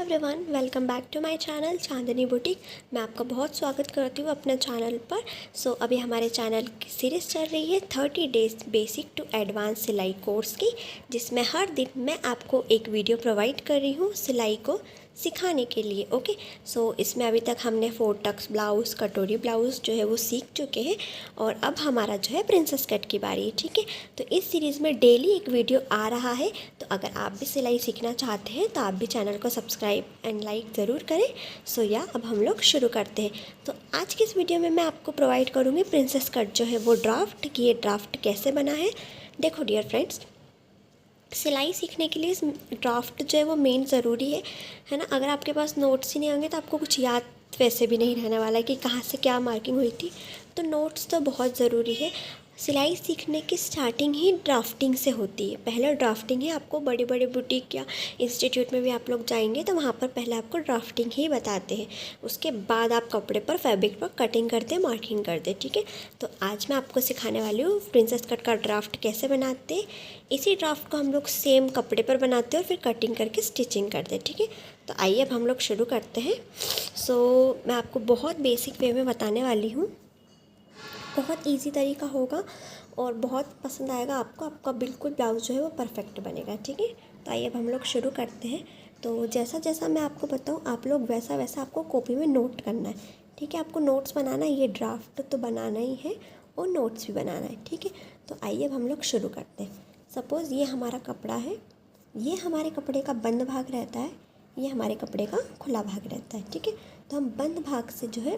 Everyone, welcome back to my channel Chandni boutique. मैं आपका बहुत स्वागत करती हूँ अपने चैनल पर। अभी हमारे चैनल की सीरीज़ चल रही है 30 डेज़ बेसिक टू एडवांस सिलाई कोर्स की, जिसमें हर दिन मैं आपको एक वीडियो प्रोवाइड कर रही हूँ सिलाई को सिखाने के लिए। ओके, इसमें अभी तक हमने 4 टक्स ब्लाउज़, कटोरी ब्लाउज़ जो है वो सीख चुके हैं और अब हमारा जो है प्रिंसेस कट की बारी है। ठीक है, तो इस सीरीज़ में डेली एक वीडियो आ रहा है। तो अगर आप भी सिलाई सीखना चाहते हैं तो आप भी चैनल को सब्सक्राइब एंड लाइक ज़रूर करें। अब हम लोग शुरू करते हैं। तो आज की इस वीडियो में मैं आपको प्रोवाइड करूँगी प्रिंसेस कट जो है वो ड्राफ्ट की। ये ड्राफ्ट कैसे बना है, देखो डियर फ्रेंड्स, सिलाई सीखने के लिए इस ड्राफ्ट जो है वो मेन ज़रूरी है ना। अगर आपके पास नोट्स ही नहीं होंगे तो आपको कुछ याद वैसे भी नहीं रहने वाला है कि कहाँ से क्या मार्किंग हुई थी। तो नोट्स तो बहुत ज़रूरी है। सिलाई सीखने की स्टार्टिंग ही ड्राफ्टिंग से होती है। पहले ड्राफ्टिंग है, आपको बड़े बड़े बुटीक या इंस्टीट्यूट में भी आप लोग जाएंगे तो वहाँ पर पहले आपको ड्राफ्टिंग ही बताते हैं। उसके बाद आप कपड़े पर, फैब्रिक पर कटिंग करते हैं, मार्किंग करते हैं। ठीक है, तो आज मैं आपको सिखाने वाली हूँ प्रिंसेस कट का ड्राफ्ट कैसे बनाते हैं। इसी ड्राफ्ट को हम लोग सेम कपड़े पर बनाते हैं और फिर कटिंग करके स्टिचिंग करते हैं। ठीक है, तो आइए अब हम लोग शुरू करते हैं। मैं आपको बहुत बेसिक वे में बताने वाली हूँ। बहुत इजी तरीका होगा और बहुत पसंद आएगा आपको। आपका बिल्कुल ब्लाउज़ जो है वो परफेक्ट बनेगा। ठीक है, तो आइए अब हम लोग शुरू करते हैं। तो जैसा जैसा मैं आपको बताऊँ आप लोग वैसा वैसा आपको कॉपी में नोट करना है। ठीक है, आपको नोट्स बनाना है, ये ड्राफ्ट तो बनाना ही है और नोट्स भी बनाना है। ठीक है, तो आइए अब हम लोग शुरू करते हैं। सपोज़ ये हमारा कपड़ा है, ये हमारे कपड़े का बंद भाग रहता है, ये हमारे कपड़े का खुला भाग रहता है। ठीक है, तो हम बंद भाग से जो है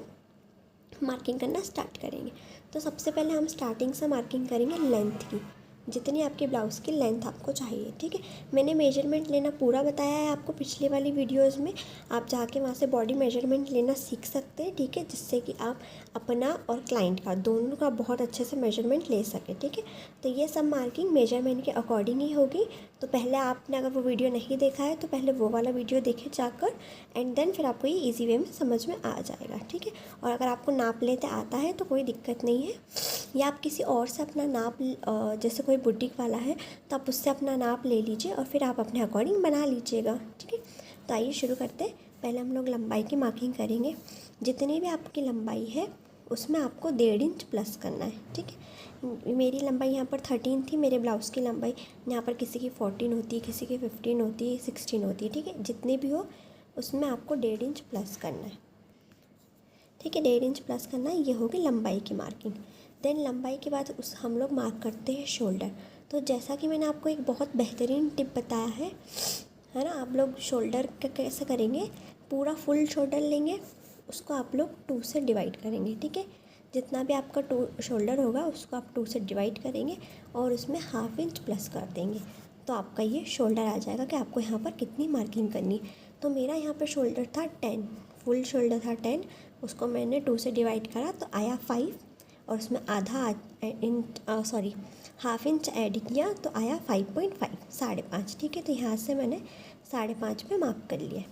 मार्किंग करना स्टार्ट करेंगे। तो सबसे पहले हम स्टार्टिंग से मार्किंग करेंगे लेंथ की, जितनी आपके ब्लाउज़ की लेंथ आपको चाहिए। ठीक है, मैंने मेजरमेंट लेना पूरा बताया है आपको पिछली वाली वीडियोस में। आप जाके वहाँ से बॉडी मेजरमेंट लेना सीख सकते हैं। ठीक है, जिससे कि आप अपना और क्लाइंट का दोनों का बहुत अच्छे से मेजरमेंट ले सकें। ठीक है, तो ये सब मार्किंग मेजरमेंट के अकॉर्डिंग ही होगी। तो पहले आपने अगर वो वीडियो नहीं देखा है तो पहले वो वाला वीडियो देखें जाकर, एंड देन फिर आपको ये ईजी वे में समझ में आ जाएगा। ठीक है, और अगर आपको नाप लेते आता है तो कोई दिक्कत नहीं है, या आप किसी और से अपना नाप, जैसे कोई बुटीक वाला है तो आप उससे अपना नाप ले लीजिए और फिर आप अपने अकॉर्डिंग बना लीजिएगा। ठीक है, तो आइए शुरू करते हैं। पहले हम लोग लंबाई की मार्किंग करेंगे। जितनी भी आपकी लंबाई है उसमें आपको 1.5 इंच प्लस करना है। ठीक है, मेरी लंबाई यहाँ पर 13 थी। मेरे ब्लाउज़ की लंबाई यहाँ पर किसी की 14 होती है, किसी की 15 होती है, 16 होती है। ठीक है, जितनी भी हो उसमें आपको 1.5 इंच प्लस करना है। ठीक है, 1.5 इंच प्लस करना है। ये होगी लंबाई की मार्किंग। देन लंबाई के बाद हम लोग मार्क करते हैं शोल्डर। तो जैसा कि मैंने आपको एक बहुत बेहतरीन टिप बताया है ना, आप लोग शोल्डर का कैसे करेंगे, पूरा फुल शोल्डर लेंगे, उसको आप लोग 2 से डिवाइड करेंगे। ठीक है, जितना भी आपका शोल्डर होगा उसको आप 2 से डिवाइड करेंगे और उसमें 1/2 इंच प्लस कर देंगे। तो आपका ये शोल्डर आ जाएगा कि आपको यहाँ पर कितनी मार्किंग करनी है। तो मेरा यहाँ पर शोल्डर था 10, फुल शोल्डर था 10, उसको मैंने 2 से डिवाइड करा तो आया 5, और उसमें आधा इंच, 1/2 इंच ऐड किया तो आया 5.5, 5.5। ठीक है, तो यहाँ से मैंने 5.5 पे मार्क कर लिया।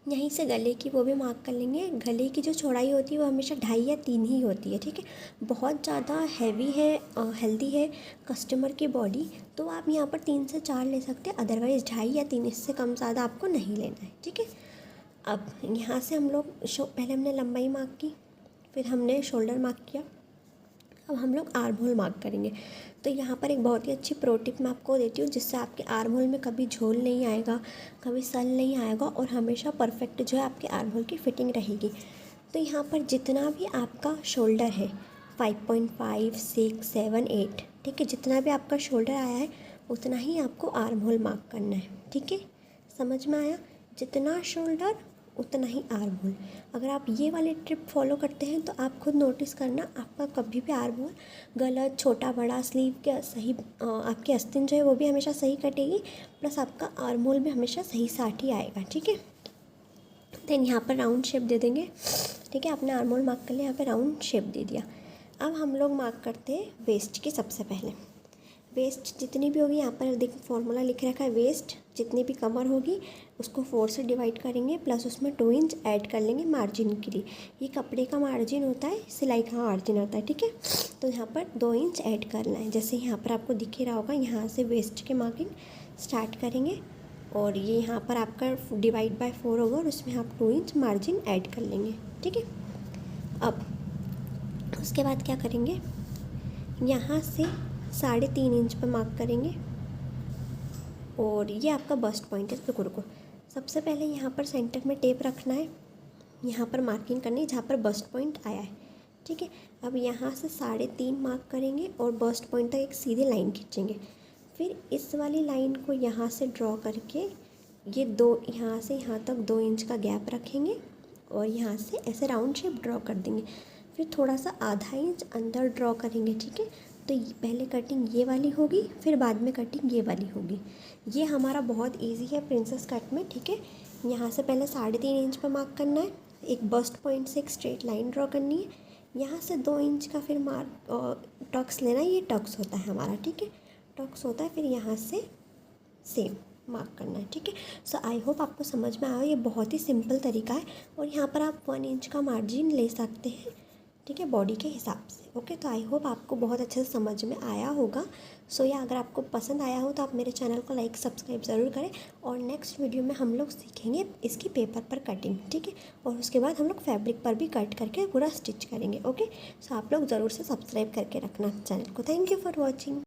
यहीं से गले की वो भी मार्क कर लेंगे। गले की जो चौड़ाई होती है वो हमेशा 2.5 या 3 ही होती है। ठीक है, बहुत ज़्यादा हैवी है, हेल्दी है कस्टमर की बॉडी, तो आप यहाँ पर 3 से 4 ले सकते हैं, अदरवाइज़ 2.5 या 3, इससे कम ज़्यादा आपको नहीं लेना है। ठीक है, अब यहाँ से हम लोग पहले हमने लंबाई मार्क की, फिर हमने शोल्डर मार्क किया। अब हम लोग आर्म होल मार्क करेंगे। तो यहाँ पर एक बहुत ही अच्छी प्रो टिप मैं आपको देती हूँ, जिससे आपके आर्म होल में कभी झोल नहीं आएगा, कभी सल नहीं आएगा और हमेशा परफेक्ट जो है आपके आर्म होल की फिटिंग रहेगी। तो यहाँ पर जितना भी आपका शोल्डर है 5.5, 6, 7, 8, ठीक है, जितना भी आपका शोल्डर आया है उतना ही आपको आर्म होल मार्क करना है। ठीक है, समझ में आया, जितना शोल्डर उतना ही आर्म होल। अगर आप ये वाले ट्रिप फॉलो करते हैं तो आप खुद नोटिस करना, आपका कभी भी आर्म होल गलत, छोटा बड़ा, स्लीव के सही, आपकी आस्तीन जो है वो भी हमेशा सही कटेगी, प्लस आपका आर्म होल भी हमेशा सही साट ही आएगा। ठीक है, देन यहाँ पर राउंड शेप दे देंगे। ठीक है, आपने आर्म होल मार्क कर लिया, यहाँ पर राउंड शेप दे दिया। अब हम लोग मार्क करते हैं वेस्ट की। सबसे पहले वेस्ट जितनी भी होगी, यहाँ पर देख फॉर्मूला लिख रखा है, वेस्ट जितनी भी कमर होगी उसको 4 से डिवाइड करेंगे, प्लस उसमें 2 इंच ऐड कर लेंगे मार्जिन के लिए। ये कपड़े का मार्जिन होता है, सिलाई का मार्जिन होता है। ठीक है, तो यहाँ पर 2 इंच ऐड करना है। जैसे यहाँ पर आपको दिख ही रहा होगा, यहाँ से वेस्ट के मार्किंग स्टार्ट करेंगे और ये यहाँ पर आपका डिवाइड बाय 4 होगा और उसमें आप 2 इंच मार्जिन ऐड कर लेंगे। ठीक है, अब उसके बाद क्या करेंगे, यहाँ से 3.5 इंच पर मार्क करेंगे और ये आपका बस्ट पॉइंट है। रुको रुको, सबसे पहले यहाँ पर सेंटर में टेप रखना है, यहाँ पर मार्किंग करनी है जहाँ पर बस्ट पॉइंट आया है। ठीक है, अब यहाँ से 3.5 मार्क करेंगे और बस्ट पॉइंट तक एक सीधी लाइन खींचेंगे। फिर इस वाली लाइन को यहाँ से ड्रॉ करके ये यहाँ से यहाँ तक 2 इंच का गैप रखेंगे और यहाँ से ऐसे राउंड शेप ड्रॉ कर देंगे। फिर थोड़ा सा आधा इंच अंदर ड्रॉ करेंगे। ठीक है, तो पहले कटिंग ये वाली होगी, फिर बाद में कटिंग ये वाली होगी। ये हमारा बहुत इजी है प्रिंसेस कट में। ठीक है, यहाँ से पहले 3.5 इंच पर मार्क करना है, एक बस्ट पॉइंट से एक स्ट्रेट लाइन ड्रॉ करनी है, यहाँ से 2 इंच का फिर टक्स लेना है, ये टक्स होता है हमारा। ठीक है, टक्स होता है, फिर यहाँ से सेम मार्क करना है। ठीक है, सो आई होप आपको समझ में आया। ये बहुत ही सिंपल तरीका है और यहाँ पर आप 1 इंच का मार्जिन ले सकते हैं। ठीक है, बॉडी के हिसाब से। ओके, तो आई होप आपको बहुत अच्छे से समझ में आया होगा। सो या अगर आपको पसंद आया हो तो आप मेरे चैनल को लाइक सब्सक्राइब ज़रूर करें और नेक्स्ट वीडियो में हम लोग सीखेंगे इसकी पेपर पर कटिंग। ठीक है, और उसके बाद हम लोग फैब्रिक पर भी कट करके पूरा स्टिच करेंगे। ओके, सो आप लोग ज़रूर से सब्सक्राइब करके रखना चैनल को। Thank you for watching.